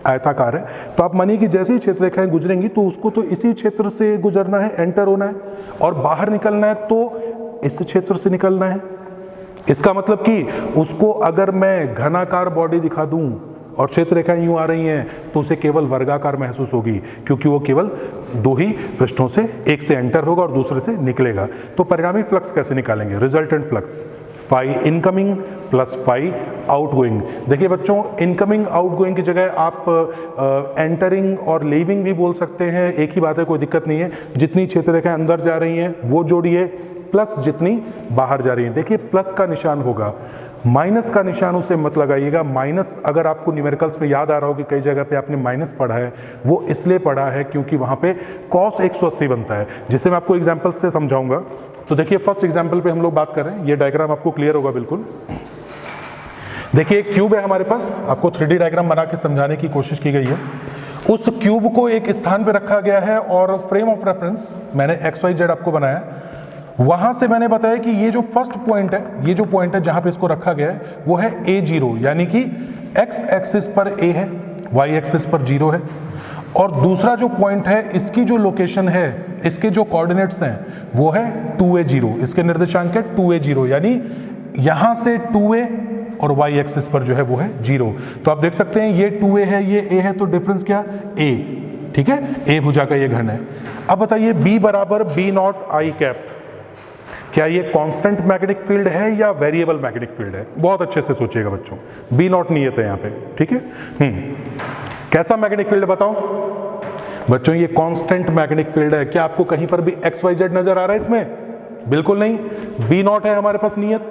आयताकार है। तो आप मानिए कि जैसे ही क्षेत्र रेखाएं गुजरेंगी तो उसको तो इसी क्षेत्र से गुजरना है, एंटर होना है, और बाहर निकलना है तो इस क्षेत्र से निकलना है। इसका मतलब कि उसको अगर मैं घनाकार बॉडी दिखा दूं और क्षेत्र रेखाएं यूं आ रही हैं तो उसे केवल वर्गाकार महसूस होगी, क्योंकि वो केवल दो ही पृष्ठों से, एक से एंटर होगा और दूसरे से निकलेगा। तो परिणामी फ्लक्स कैसे निकालेंगे? Resultant flux phi incoming plus phi outgoing. देखिए बच्चों, इनकमिंग आउटगोइंग की जगह आप एंटरिंग और लीविंग भी बोल सकते हैं, एक ही बात है, कोई दिक्कत नहीं है। जितनी क्षेत्र रेखाएं अंदर जा रही हैं वो जोड़िए, प्लस जितनी बाहर जा रही हैं। देखिए प्लस का निशान होगा, माइनस का निशान उसे मत लगाइएगा। माइनस अगर आपको न्यूमेरिकल्स में याद आ रहा हो कि कई जगह पे आपने माइनस पढ़ा है, वो इसलिए पढ़ा है क्योंकि वहाँ पे cos 180 बनता है, जिसे मैं आपको एग्जाम्पल से समझाऊंगा। तो देखिए फर्स्ट एग्जाम्पल पे हम लोग बात कर रहे हैं, ये डायग्राम आपको क्लियर होगा बिल्कुल। देखिए एक क्यूब है हमारे पास, आपको 3D डायग्राम बना के समझाने की कोशिश की गई है। उस क्यूब को एक स्थान पे रखा गया है और फ्रेम ऑफ रेफरेंस मैंने XYZ आपको बनाया। वहां से मैंने बताया कि ये जो फर्स्ट पॉइंट है, ये जो पॉइंट है जहां पे इसको रखा गया है वो है A0, यानी कि x एक्सिस पर A है, y एक्सिस पर 0 है। और दूसरा जो पॉइंट है, इसकी जो लोकेशन है, इसके जो कोऑर्डिनेट्स हैं वो है 2A0, इसके निर्देशांक है 2A0, यानी यहां से 2A और y एक्सिस पर जो है वो है 0। तो आप देख सकते हैं ये 2A है, ये A है, तो डिफरेंस क्या? A, ठीक है। A भुजा का ये घन है। अब बताइए B बराबर B नॉट आई कैप, क्या ये कांस्टेंट मैग्नेटिक फील्ड है या वेरिएबल मैग्नेटिक फील्ड है? बहुत अच्छे से सोचिएगा बच्चों, B नॉट नियत है यहाँ पे, ठीक है। कैसा मैग्नेटिक फील्ड बताओ बच्चों? ये कांस्टेंट मैग्नेटिक फील्ड है। क्या आपको कहीं पर भी XYZ नजर आ रहा है इसमें? बिल्कुल नहीं। B नॉट है हमारे पास नियत,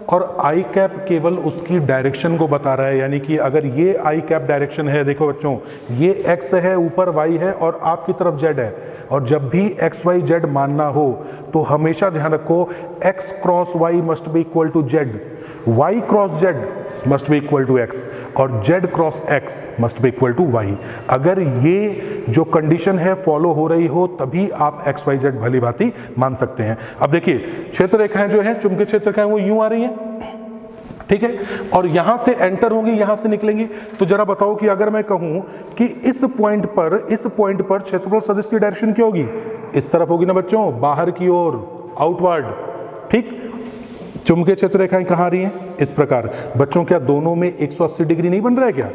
और आई कैप केवल उसकी डायरेक्शन को बता रहा है, यानी कि अगर ये आई कैप डायरेक्शन है, देखो बच्चों ये एक्स है, ऊपर वाई है और आपकी तरफ जेड है, और जब भी एक्स वाई जेड मानना हो तो हमेशा ध्यान रखो X cross Y must be equal to Z, Y cross Z must be equal to X और Z cross X must be equal to Y. अगर ये जो कंडीशन है फॉलो हो रही हो तभी आप एक्स वाई जेड भली भांति मान सकते हैं। अब देखिए क्षेत्र रेखाएं जो है, चुंबकीय क्षेत्र रेखाएं वो यूं आ रही हैं, ठीक है, और यहां से एंटर होंगी, यहां से निकलेंगी। तो जरा बताओ कि अगर मैं कहूं कि इस पॉइंट पर क्षेत्रफल सदिश की डायरेक्शन क्या होगी? इस तरफ होगी ना बच्चों, बाहर की ओर, आउटवर्ड, ठीक। चुंबकीय क्षेत्र रेखाएं कहां आ रही हैं? इस प्रकार। बच्चों क्या दोनों में 180 डिग्री नहीं बन रहा है क्या?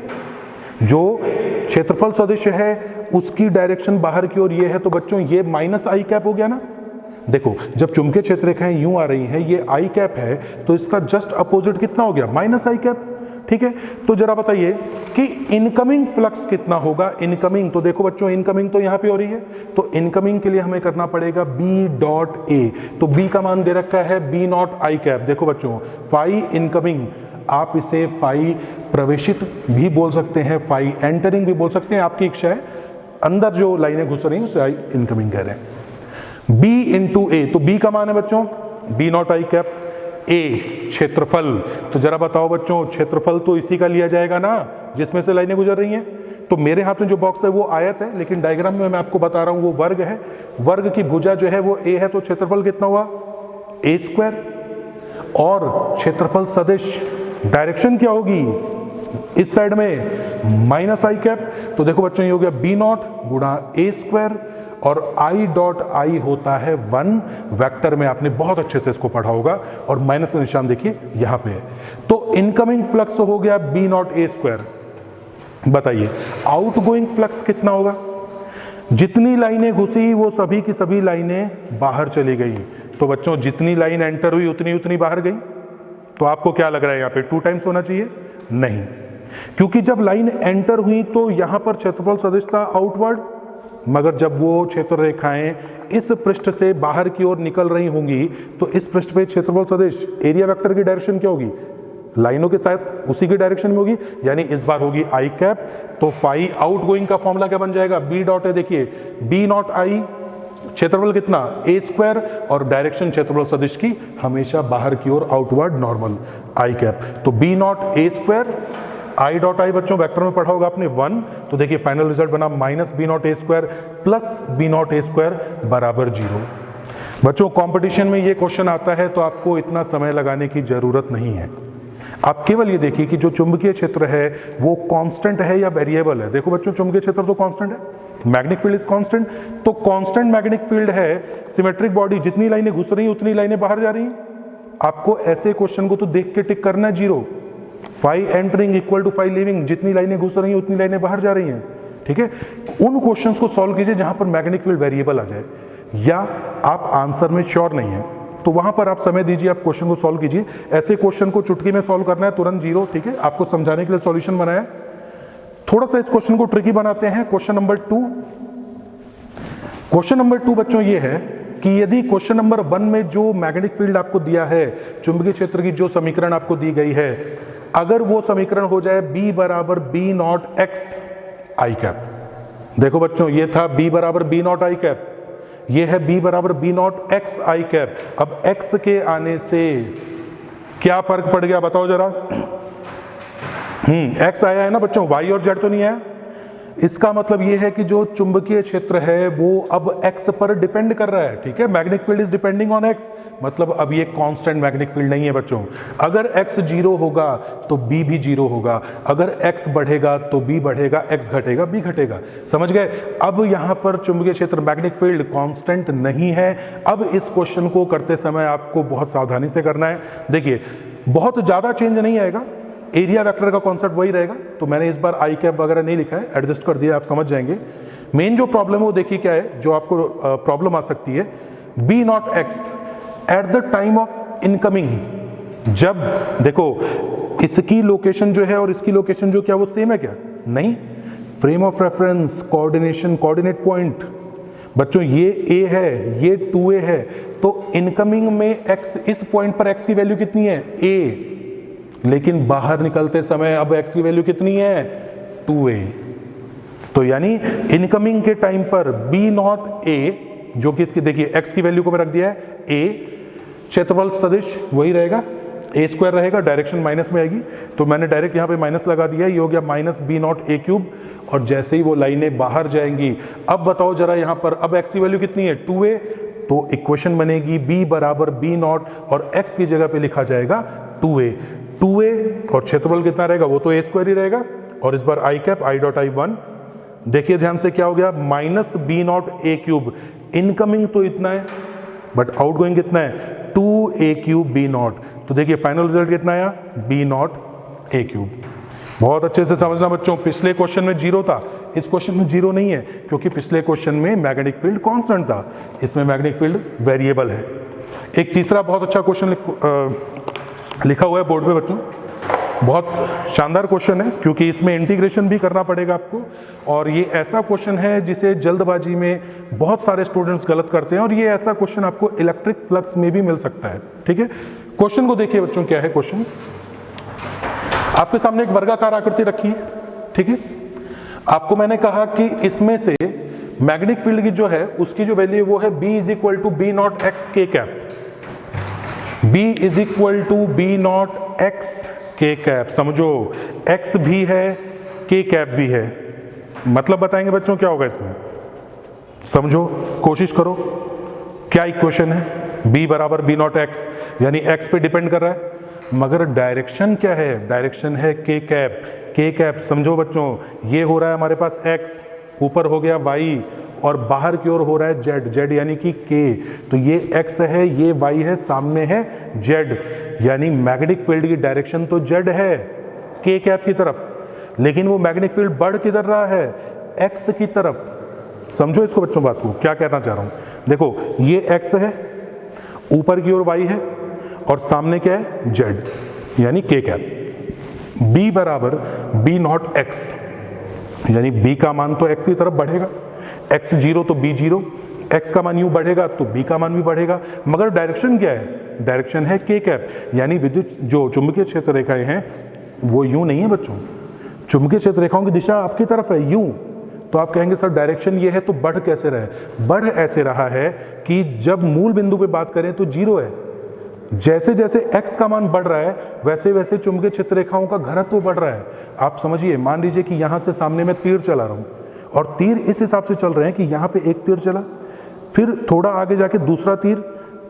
जो क्षेत्रफल सदिश है उसकी डायरेक्शन बाहर की ओर ये है, तो बच्चों ये माइनस आई कैप हो गया ना। देखो जब चुंबकीय क्षेत्र रेखाएं यूं आ रही हैं, ये आई कैप है, तो इसका जस्ट अपोजिट कितना हो गया? माइनस आई कैप, ठीक है। तो जरा बताइए कि इनकमिंग फ्लक्स कितना होगा? इनकमिंग, तो देखो बच्चों इनकमिंग तो यहाँ पे हो रही है, तो इनकमिंग के लिए हमें करना पड़ेगा बी डॉट ए। तो बी का मान दे रखा है बी नॉट आई कैप। देखो बच्चों फाई इनकमिंग, आप इसे फाई प्रवेशित भी बोल सकते हैं, फाई एंटरिंग भी बोल सकते हैं, आपकी इच्छा है। अंदर जो लाइनें घुस रही हैं उसे आई इनकमिंग कह रहे हैं। B इंटू ए, तो B का मान है बच्चों बी नॉट आई कैप, ए क्षेत्रफल। तो जरा बताओ बच्चों क्षेत्रफल तो इसी का लिया जाएगा ना जिसमें से लाइनें गुजर रही हैं। तो मेरे हाथ में जो बॉक्स है वो आयत है, लेकिन डायग्राम में मैं आपको बता रहा हूं वो वर्ग है। वर्ग की भुजा जो है वो ए है, तो क्षेत्रफल कितना हुआ? ए स्क्वायर। और क्षेत्रफल सदिश डायरेक्शन क्या होगी? इस साइड में माइनस आई कैप। तो देखो बच्चों ये हो गया बी नॉट गुणा ए स्क्वायर, और आई डॉट आई होता है 1। वेक्टर में आपने बहुत अच्छे से इसको पढ़ा होगा, और माइनस का निशान देखिए यहां पे है। तो इनकमिंग फ्लक्स हो गया बी नॉट ए स्क्वायर। बताइए आउटगोइंग फ्लक्स कितना होगा? जितनी लाइनें घुसी वो सभी की सभी लाइनें बाहर चली गई। तो बच्चों जितनी लाइन एंटर हुई उतनी बाहर गई। तो आपको क्या लग रहा है यहाँ पे 2 टाइम्स होना चाहिए? नहीं, क्योंकि जब लाइन एंटर हुई तो यहां पर क्षेत्रफल सदिश था आउटवर्ड, मगर जब वो क्षेत्र रेखाएं इस पृष्ठ से बाहर की ओर निकल रही होंगी तो इस पृष्ठ पे क्षेत्रफल सदिश एरिया वेक्टर की डायरेक्शन क्या होगी? लाइनों के साथ उसी की डायरेक्शन में होगी, यानी इस बार होगी आई कैप। तो फाई आउट गोइंग का फॉर्मूला क्या बन जाएगा? बी डॉट है, देखिए बी नॉट आई, क्षेत्रफल कितना? ए स्क्वायर, और डायरेक्शन क्षेत्रफल सदिश की हमेशा बाहर की ओर आउटवर्ड नॉर्मल, आई कैप। तो B naught A square, I dot I बच्चों वेक्टर में पढ़ा होगा आपने 1। तो देखिए फाइनल रिजल्ट बना minus B naught A square plus B naught A square बराबर 0। बच्चों कंपटीशन में ये क्वेश्चन आता है तो आपको इतना समय लगाने की जरूरत नहीं है। आप केवल ये देखिए कि जो चुंबकीय क्षेत्र है वो कांस्टेंट है या वेरिएबल है। देखो बच्चों चुंबकीय क्षेत्र तो कांस्टेंट है, मैग्नेटिक फील्ड इज कांस्टेंट। तो कांस्टेंट मैग्नेटिक फील्ड है, सिमेट्रिक बॉडी, जितनी लाइनें घुस रही हैं उतनी लाइनें बाहर जा रही हैं। आपको ऐसे क्वेश्चन को तो देख के टिक करना है 0। Phi entering equal to phi leaving, जितनी लाइनें घुस रही हैं उतनी लाइनें बाहर जा रही हैं, ठीक है। उन क्वेश्चंस को सॉल्व कीजिए जहां पर मैग्नेटिक फील्ड वेरिएबल आ जाए, या आप आंसर में श्योर नहीं है तो वहां पर आप समय दीजिए, आप क्वेश्चन को सॉल्व कीजिए। ऐसे क्वेश्चन को चुटकी में सॉल्व करना है, तुरंत 0, ठीक है। आपको समझाने के लिए सॉल्यूशन बनाया। थोड़ा सा इस क्वेश्चन को ट्रिकी बनाते हैं। Question number 2। क्वेश्चन नंबर 2 बच्चों ये है कि यदि क्वेश्चन नंबर 1 में जो मैग्नेटिक फील्ड आपको दिया है, चुंबकीय क्षेत्र की जो समीकरण आपको दी गई है, अगर वो समीकरण हो जाए B बराबर B naught x I cap. देखो बच्चों ये था B बराबर बी नॉट आई कैप, ये है B बराबर B naught x I cap. अब x के आने से क्या फर्क पड़ गया बताओ जरा? x आया है ना बच्चों, y और z तो नहीं आया। इसका मतलब ये है कि जो चुंबकीय क्षेत्र है वो अब x पर डिपेंड कर रहा है, ठीक है। Magnetic field is depending on x, मतलब अब ये कांस्टेंट मैग्नेटिक फील्ड नहीं है बच्चों। अगर x 0 होगा तो b भी 0 होगा, अगर x बढ़ेगा तो b बढ़ेगा, x घटेगा b घटेगा। समझ गए? अब यहाँ पर चुंबकीय क्षेत्र मैग्नेटिक फील्ड कांस्टेंट नहीं है। अब इस क्वेश्चन को करते समय आपको बहुत सावधानी से करना है। देखिए बहुत ज़्यादा चेंज नहीं आएगा, एरिया वेक्टर का कॉन्सेप्ट वही रहेगा। तो मैंने इस बार आई कैप वगैरह नहीं लिखा है, एडजस्ट कर दिया, आप समझ जाएंगे। मेन जो प्रॉब्लम है वो देखिए क्या है, जो आपको प्रॉब्लम आ सकती है। B naught x at the time of incoming, जब देखो इसकी लोकेशन जो है और इसकी लोकेशन जो क्या वो सेम है क्या? नहीं। Frame of reference, coordination, coordinate point, बच्चों ये a है, ये 2a है, तो इनकमिंग में x, इस पॉइंट पर x की वैल्यू कितनी है? a, लेकिन बाहर निकलते समय अब x की वैल्यू कितनी है? 2a। तो यानी इनकमिंग के टाइम पर b नॉट a, जो कि इसकी देखिए x की वैल्यू को मैं रख दिया है a, क्षेत्रफल सदिश वही रहेगा, a स्क्वायर रहेगा, डायरेक्शन माइनस में आएगी, तो मैंने डायरेक्ट यहाँ पे माइनस लगा दिया, ये हो गया minus B naught A cube. और जैसे ही वो लाइनें बाहर जाएंगी, अब बताओ जरा यहाँ पर अब x की वैल्यू कितनी है? 2a, तो इक्वेशन बनेगी b बराबर बी नॉट और x की जगह पे लिखा जाएगा 2a। 2a और क्षेत्रफल कितना रहेगा? वो तो a स्क्वायर ही रहेगा, और इस बार i cap i dot i1, देखिए ध्यान से क्या हो गया? Minus B naught A cube. Incoming तो इतना है बट आउटगोइंग कितना है? 2a cube B not. तो देखिए फाइनल रिजल्ट कितना आया? B naught A cube. बहुत अच्छे से समझना बच्चों, पिछले क्वेश्चन में जीरो था, इस क्वेश्चन में जीरो नहीं है, क्योंकि पिछले क्वेश्चन में मैग्नेटिक फील्ड कांस्टेंट था, इसमें मैग्नेटिक फील्ड वेरिएबल है। एक तीसरा बहुत अच्छा क्वेश्चन लिखा हुआ है बोर्ड पे बच्चों, बहुत शानदार क्वेश्चन है, क्योंकि इसमें इंटीग्रेशन भी करना पड़ेगा आपको, और ये ऐसा क्वेश्चन है जिसे जल्दबाजी में बहुत सारे स्टूडेंट्स गलत करते हैं, और ये ऐसा क्वेश्चन आपको इलेक्ट्रिक फ्लक्स में भी मिल सकता है। ठीक है, क्वेश्चन को देखिए बच्चों, क्या है क्वेश्चन? आपके सामने एक वर्गाकार आकृति रखी है, ठीक है, आपको मैंने कहा कि इसमें से मैग्नेटिक फील्ड की जो है उसकी जो वैल्यू वो है B is equal to B naught X K cap, B is equal to B naught X K cap. समझो x भी है, k कैप भी है, मतलब बताएंगे बच्चों क्या होगा इसमें? समझो, कोशिश करो, क्या इक्वेशन है? b बराबर बी नॉट एक्स, यानी x पे डिपेंड कर रहा है, मगर डायरेक्शन क्या है? डायरेक्शन है k कैप। k कैप समझो बच्चों, ये हो रहा है हमारे पास x, ऊपर हो गया y, और बाहर की ओर हो रहा है z, z यानी कि k, तो ये x है, ये y है, सामने है z, यानी मैग्नेटिक फील्ड की डायरेक्शन तो z है k कैप की तरफ, लेकिन वो मैग्नेटिक फील्ड बढ़ किधर रहा है? x की तरफ। समझो इसको बच्चों, बात को क्या कहना चाह रहा हूं, देखो ये x है, ऊपर की ओर y है, और सामने क्या है? z, यानी k कैप। b बराबर बी नॉट एक्स, यानी b का मान तो x की तरफ बढ़ेगा, x जीरो तो b जीरो, x का मान यूं बढ़ेगा तो b का मान भी बढ़ेगा, मगर डायरेक्शन क्या है? डायरेक्शन है k कैप, यानी विद्युत जो चुंबकीय क्षेत्र रेखाएं हैं वो यूं नहीं है बच्चों, चुंबकीय क्षेत्र रेखाओं की दिशा आपकी तरफ है यूं, तो आप कहेंगे सर डायरेक्शन ये है तो बढ़ कैसे रहा है? बढ़ ऐसे रहा है कि जब मूल बिंदु पे बात करें तो जीरो है, जैसे जैसे x का मान बढ़ रहा है वैसे वैसे चुंबकीय क्षेत्र रेखाओं का घनत्व बढ़ रहा है। आप समझिए, मान लीजिए कि यहाँ से सामने मैं तीर चला रहा हूँ, और तीर इस हिसाब से चल रहे हैं कि यहाँ पे एक तीर चला, फिर थोड़ा आगे जाके दूसरा तीर,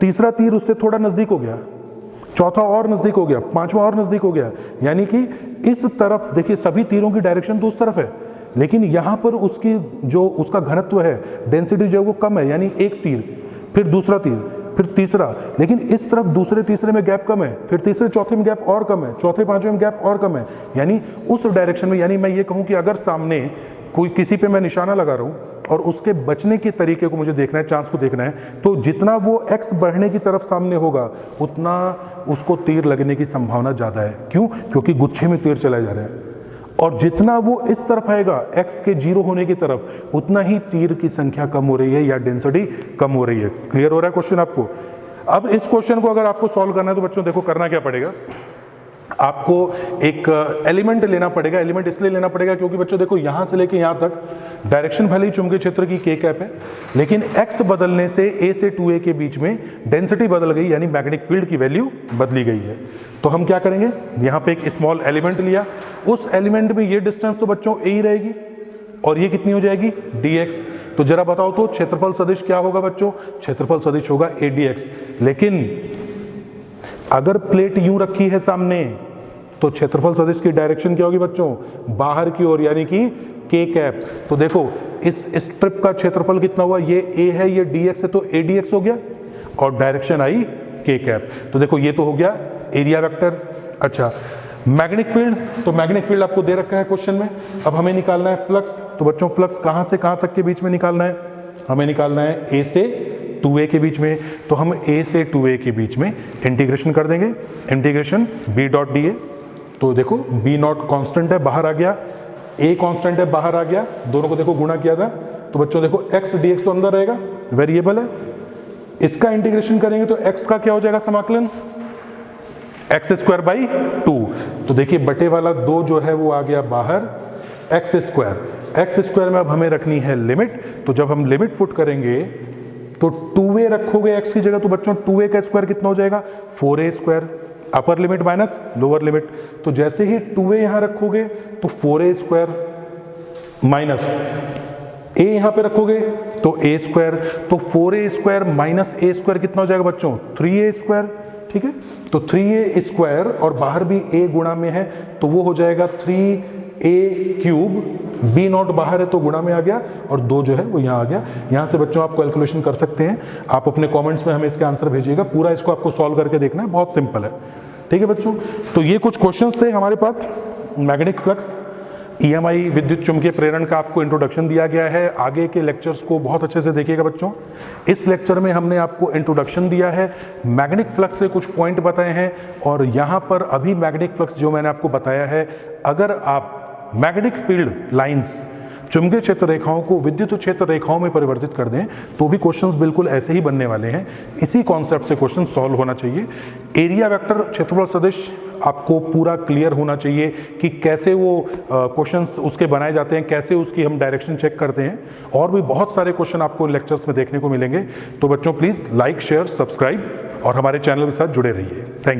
तीसरा तीर उससे थोड़ा नज़दीक हो गया, चौथा और नज़दीक हो गया, पांचवा और नज़दीक हो गया, यानी कि इस तरफ देखिए सभी तीरों की डायरेक्शन तो उस तरफ है, लेकिन यहाँ पर उसकी जो उसका घनत्व है, डेंसिटी जो है वो कम है, यानी एक तीर, फिर दूसरा तीर, फिर तीसरा, लेकिन इस तरफ दूसरे तीसरे में गैप कम है, फिर तीसरे चौथे में गैप और कम है, चौथे पांचवें में गैप और कम है, यानी उस डायरेक्शन में, यानी मैं ये कहूँ कि अगर सामने कोई किसी पे मैं निशाना लगा रहा हूँ और उसके बचने के तरीके को मुझे देखना है, चांस को देखना है, तो जितना वो x बढ़ने की तरफ सामने होगा उतना उसको तीर लगने की संभावना ज़्यादा है। क्यों? क्योंकि गुच्छे में तीर चलाए जा रहे हैं, और जितना वो इस तरफ आएगा x के जीरो होने की तरफ, उतना ही तीर की संख्या कम हो रही है या डेंसिटी कम हो रही है। क्लियर हो रहा है क्वेश्चन आपको? अब इस क्वेश्चन को अगर आपको सॉल्व करना है तो बच्चों देखो करना क्या पड़ेगा, आपको एक एलिमेंट लेना पड़ेगा। एलिमेंट इसलिए लेना पड़ेगा क्योंकि बच्चों देखो यहाँ से लेके यहाँ तक डायरेक्शन भले ही चुंबकीय क्षेत्र की k कैप है, लेकिन x बदलने से a से 2a के बीच में डेंसिटी बदल गई, यानी मैग्नेटिक फील्ड की वैल्यू बदली गई है। तो हम क्या करेंगे, यहाँ पे एक स्मॉल एलिमेंट लिया, उस एलिमेंट में ये डिस्टेंस तो बच्चों a ही रहेगी, और ये कितनी हो जाएगी? dx। तो जरा बताओ तो क्षेत्रफल सदिश क्या होगा बच्चों? क्षेत्रफल सदिश होगा a dx। लेकिन अगर प्लेट यूं रखी है सामने तो क्षेत्रफल सदिश की डायरेक्शन क्या होगी बच्चों? बाहर की ओर, यानी कि k कैप। तो देखो इस स्ट्रिप का क्षेत्रफल कितना हुआ? ये a है, ये dx है, तो a dx हो गया, और डायरेक्शन आई k कैप। तो देखो ये तो हो गया एरिया वेक्टर। अच्छा, मैग्नेटिक फील्ड, तो मैग्नेटिक फील्ड आपको दे रखा है क्वेश्चन में। अब हमें निकालना है फ्लक्स। तो बच्चों फ्लक्स कहाँ से कहाँ तक के बीच में निकालना है? हमें निकालना है a से 2a के बीच में। तो हम a से 2a के बीच में इंटीग्रेशन कर देंगे, integration b dot D A. तो देखो b नॉट कांस्टेंट है, बाहर आ गया, a कांस्टेंट है, बाहर आ गया, दोनों को देखो गुणा किया था, तो बच्चों देखो x dx तो अंदर रहेगा, वेरिएबल है, इसका इंटीग्रेशन करेंगे तो x का क्या हो जाएगा समाकलन, एक्स स्क्वायर बाई 2। तो देखिए बटे वाला 2 जो है वो आ गया बाहर, एक्स स्क्वायर में अब हमें रखनी है लिमिट, तो जब हम लिमिट पुट करेंगे तो 2a रखोगे x की जगह, तो बच्चों 2a का स्क्वायर कितना हो जाएगा 4a square, upper limit minus lower limit. तो जैसे ही 2a यहां रखोगे तो 4a स्क्वायर माइनस a यहां पे रखोगे तो a स्क्वायर, तो 4a square minus a square कितना हो जाएगा बच्चों 3a स्क्वायर, ठीक है। तो 3a स्क्वायर और बाहर भी a गुणा में है तो वो हो जाएगा 3a क्यूब, b नॉट बाहर है तो गुणा में आ गया और 2 जो है वो यहाँ आ गया। यहाँ से बच्चों आप कैलकुलेशन कर सकते हैं, आप अपने कमेंट्स में हमें इसके आंसर भेजिएगा, पूरा इसको आपको सॉल्व करके देखना है, बहुत सिंपल है, ठीक है बच्चों। तो ये कुछ क्वेश्चंस थे हमारे पास, मैग्नेटिक फ्लक्स, EMI विद्युत चुंबकीय प्रेरण का आपको इंट्रोडक्शन दिया गया है। आगे के लेक्चर्स को बहुत अच्छे से देखिएगा बच्चों। इस लेक्चर में हमने आपको इंट्रोडक्शन दिया है, मैग्नेटिक फ्लक्स से कुछ पॉइंट बताए हैं, और यहाँ पर अभी मैग्नेटिक फ्लक्स जो मैंने आपको बताया है, अगर आप मैग्नेटिक फील्ड लाइंस चुंबकीय क्षेत्र रेखाओं को विद्युत क्षेत्र रेखाओं में परिवर्तित कर दें तो भी क्वेश्चंस बिल्कुल ऐसे ही बनने वाले हैं। इसी कॉन्सेप्ट से क्वेश्चन सॉल्व होना चाहिए। एरिया वेक्टर क्षेत्रफल सदिश आपको पूरा क्लियर होना चाहिए कि कैसे वो क्वेश्चंस उसके बनाए जाते हैं, कैसे उसकी हम डायरेक्शन चेक करते हैं, और भी बहुत सारे क्वेश्चन आपको लेक्चर्स में देखने को मिलेंगे। तो बच्चों प्लीज़ लाइक शेयर सब्सक्राइब और हमारे चैनल के साथ जुड़े रहिए। Thank you.